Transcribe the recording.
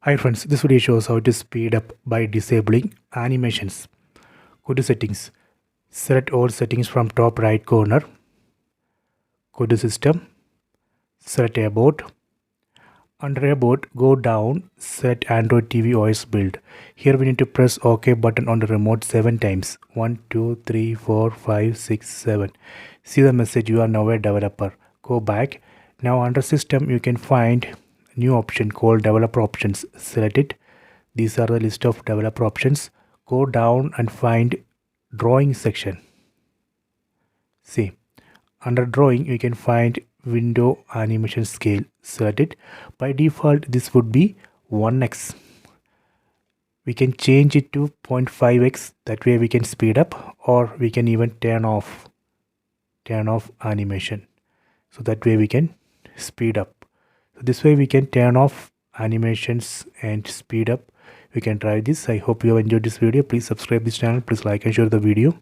Hi friends, this video shows how to speed up by disabling animations. Go to settings, select all settings from top right corner, go to system, select about. Under about, go down, select Android TV OS build. Here we need to press OK button on the remote 7 times. 1, 2, 3, 4, 5, 6, 7. See the message, you are now a developer. Go back. Now under system you can find new option called developer options. Select it. These are the list of developer options. Go down and find drawing section. See, under drawing you can find window animation scale. Select it. By default this would be 1x. We can change it to 0.5x. That way we can speed up, or we can even turn off animation, so that way we can speed up. So this way we can turn off animations and speed up. We can try this. I hope you have enjoyed this video. Please subscribe this channel. Please like and share the video.